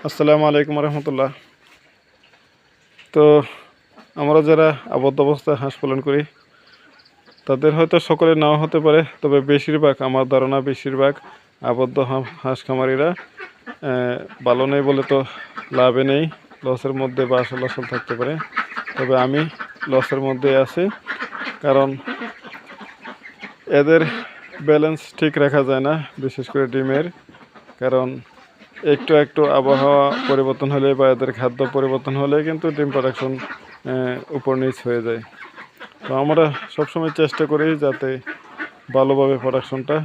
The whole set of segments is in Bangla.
আসসালামু আলাইকুম রহমতুল্লাহ। তো আমরা যারা আবদ্ধ অবস্থায় হাঁস পালন করি তাদের হয়তো সকলে নাও হতে পারে, তবে বেশিরভাগ, আমার ধারণা বেশিরভাগ আবদ্ধ হাঁস খামারিরা ভালো নেই বলে তো লাভে নেই, লসের মধ্যে বা আসল আসল থাকতে পারে। তবে আমি লসের মধ্যে আছি, কারণ এদের ব্যালেন্স ঠিক রাখা যায় না, বিশেষ করে ডিমের। কারণ একটু একটু আবহাওয়া পরিবর্তন হলে বা এদের খাদ্য পরিবর্তন হলে কিন্তু ডিম প্রোডাকশন উপর নিচ হয়ে যায়। তো আমরা সবসময় চেষ্টা করি যাতে ভালোভাবে প্রোডাকশনটা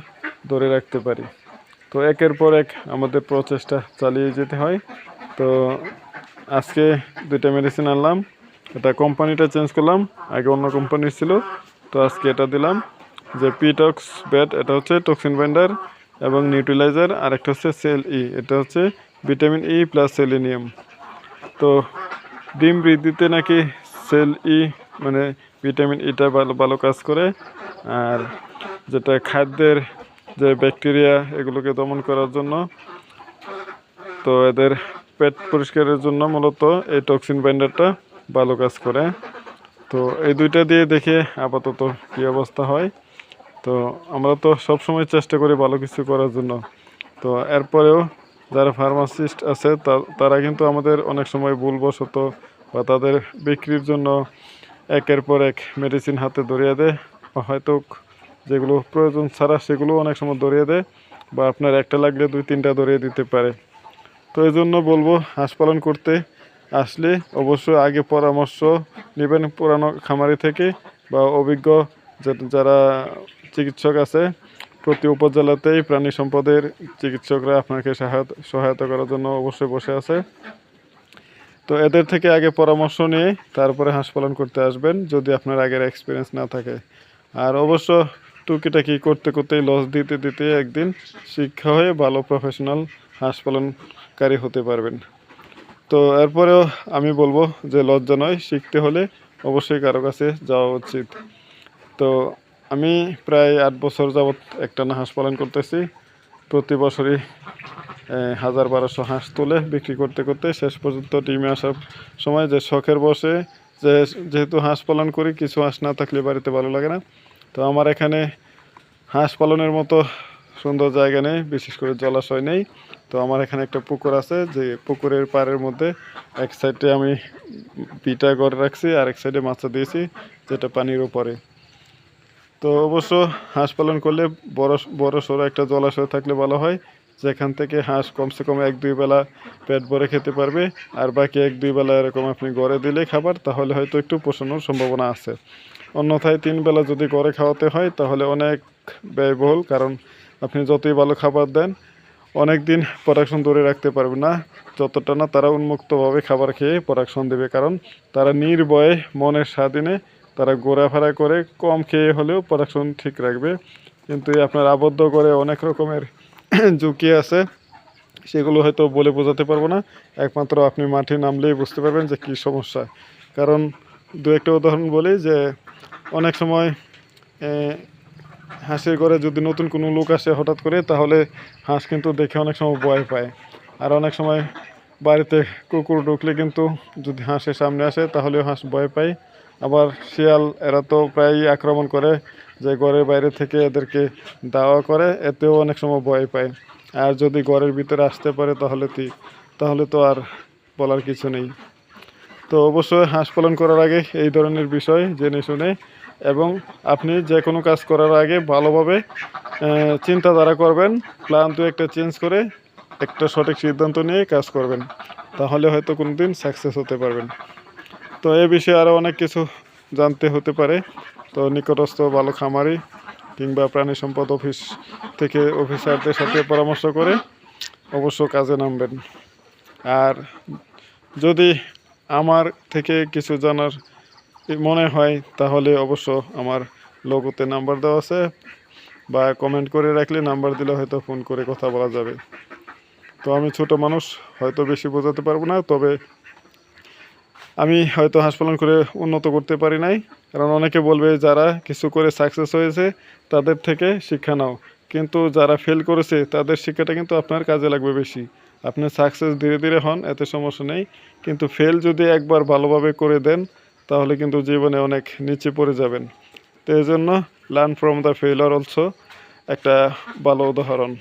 ধরে রাখতে পারি। তো একের পর এক আমাদের প্রচেষ্টা চালিয়ে যেতে হয়। তো আজকে 2টা মেডিসিন আনলাম, এটা কোম্পানিটা চেঞ্জ করলাম, আগে অন্য কোম্পানির ছিল, তো আজকে এটা দিলাম যে পিটক্স ব্যাট, এটা হচ্ছে টক্সিন বাইন্ডার এবং নিউট্রিলাইজার, আর একটা হচ্ছে সেল ই, এটা হচ্ছে ভিটামিন ই প্লাস সেলেনিয়াম। তো ডিম বৃদ্ধিতে নাকি সেল ই মানে ভিটামিন ইটা ভালো ভালো কাজ করে, আর যেটা খাদ্যের যে ব্যাকটেরিয়া এগুলোকে দমন করার জন্য, তো এদের পেট পরিষ্কারের জন্য মূলত এই টক্সিন বাইন্ডারটা ভালো কাজ করে। তো এই দুইটা দিয়ে দেখে আপাতত কী অবস্থা হয়। তো আমরা তো সবসময় চেষ্টা করি ভালো কিছু করার জন্য। তো এরপরেও যারা ফার্মাসিস্ট আছে তারা কিন্তু আমাদের অনেক সময় ভুলবশত বা তাদের বিক্রির জন্য একের পর এক মেডিসিন হাতে ধরিয়ে দেয়, বা হয়তো যেগুলো প্রয়োজন ছাড়া সেগুলো অনেক সময় ধরিয়ে দেয়, বা আপনার একটা লাগলে 2-3টা ধরিয়ে দিতে পারে। তো এই জন্য বলবো, হাঁস পালন করতে আসলে অবশ্যই আগে পরামর্শ নেবেন পুরানো খামারি থেকে বা অভিজ্ঞ যারা চিকিৎসক আছে। প্রতি উপজেলাতেই প্রাণী সম্পদের চিকিৎসকরা আপনাকে সহায়তা করার জন্য অবশ্যই বসে আছে। তো এদের থেকে আগে পরামর্শ নিয়ে তারপরে হাঁস পালন করতে আসবেন, যদি আপনার আগের এক্সপিরিয়েন্স না থাকে। আর অবশ্য টুকিটাকি করতে করতেই লস দিতে দিতে একদিন শিক্ষা হয়ে ভালো প্রফেশনাল হাঁস পালনকারী হতে পারবেন। তো এরপরেও আমি বলবো যে লজ্জা নয়, শিখতে হলে অবশ্যই কারো কাছে যাওয়া উচিত। তো আমি প্রায় 8 বছর যাবৎ একটানা হাঁস পালন করতেছি। প্রতি বছরই 1000-1200 হাঁস তুলে বিক্রি করতে করতে শেষ পর্যন্ত ডিমে আসার সময় যে শখের বসে, যেহেতু হাঁস পালন করি, কিছু হাঁস না থাকলে বাড়িতে ভালো লাগে না। তো আমার এখানে হাঁস পালনের মতো সুন্দর জায়গা নেই, বিশেষ করে জলাশয় নেই। তো আমার এখানে একটা পুকুর আছে, যে পুকুরের পাড়ের মধ্যে এক সাইডে আমি পিটা করে রাখছি, আর এক সাইডে মাছা দিয়েছি, যেটা পানির উপরে। তো অবশ্য হাঁস পালন করলে বড় সড়ো একটা জলাশয় থাকলে ভালো হয়, যেখান থেকে হাঁস কমসে কম 1-2 বেলা পেট ভরে খেতে পারবে, আর বাকি 1-2 বেলা এরকম আপনি গড়ে দিলে খাবার, তাহলে হয়তো একটু পোষানোর সম্ভাবনা আছে। অন্যথায় 3 বেলা যদি গড়ে খাওয়াতে হয় তাহলে অনেক ব্যয়বহুল, কারণ আপনি যতই ভালো খাবার দেন অনেক দিন প্রোডাকশন ধরে রাখতে পারবে না, যতটা না তারা উন্মুক্তভাবে খাবার খেয়ে প্রোডাকশন দেবে। কারণ তারা নির্ভয়ে মনের স্বাধীনে তারা ঘোরাফেরা করে কম খেয়ে হলেও প্রোডাকশন ঠিক রাখবে। কিন্তু আপনার আবদ্ধ করে অনেক রকমের ঝুঁকি আছে, সেগুলো হয়তো বলে বোঝাতে পারবো না, একমাত্র আপনি মাঠে নামলেই বুঝতে পারবেন যে কী সমস্যা। কারণ 2-একটা উদাহরণ বলি, যে অনেক সময় হাঁসের ঘরে যদি নতুন কোনো লোক আসে হঠাৎ করে, তাহলে হাঁস কিন্তু দেখে অনেক সময় ভয় পায়। আর অনেক সময় বাড়িতে কুকুর ঢুকলে কিন্তু যদি হাঁসের সামনে আসে তাহলেও হাঁস ভয় পায়। আবার শিয়াল, এরা তো প্রায়ই আক্রমণ করে, যে ঘরের বাইরে থেকে এদেরকে দাওয়া করে, এতেও অনেক সময় ভয় পায়। আর যদি ঘরের ভিতরে আসতে পারে তাহলে তো আর বলার কিছু নেই। তো অবশ্যই হাঁস পালন করার আগে এই ধরনের বিষয় জেনে শুনে, এবং আপনি যে কোনো কাজ করার আগে ভালোভাবে চিন্তাধারা করবেন, প্ল্যান 2-একটা চেঞ্জ করে একটা সঠিক সিদ্ধান্ত নিয়ে কাজ করবেন, তাহলে হয়তো কোনো দিন সাকসেস হতে পারবেন। তো এই বিষয়ে আরও অনেক কিছু জানতে হতে পারে, তো নিকটস্থ ভালো খামারি কিংবা প্রাণী সম্পদ অফিস থেকে অফিসারদের সাথে পরামর্শ করে অবশ্য কাজে নামবেন। আর যদি আমার থেকে কিছু জানার মনে হয় তাহলে অবশ্য আমার লোগোতে নাম্বার দেওয়া আছে, বা কমেন্ট করে রাখলে নাম্বার দিলে হয়তো ফোন করে কথা বলা যাবে। তো আমি ছোট মানুষ, হয়তো বেশি বোঝাতে পারবো না, তবে আমি হয়তো হাঁস পালন করে উন্নত করতে পারি নাই। কারণ অনেকে বলবে যারা কিছু করে সাকসেস হয়েছে তাদের থেকে শিক্ষা নাও, কিন্তু যারা ফেল করেছে তাদের শিক্ষাটা কিন্তু আপনার কাজে লাগবে বেশি। আপনি সাকসেস ধীরে ধীরে হন, এতে সমস্যা নেই, কিন্তু ফেল যদি একবার ভালোভাবে করে দেন তাহলে কিন্তু জীবনে অনেক নিচে পড়ে যাবেন। তো এই জন্য learn from the failure also একটা ভালো উদাহরণ।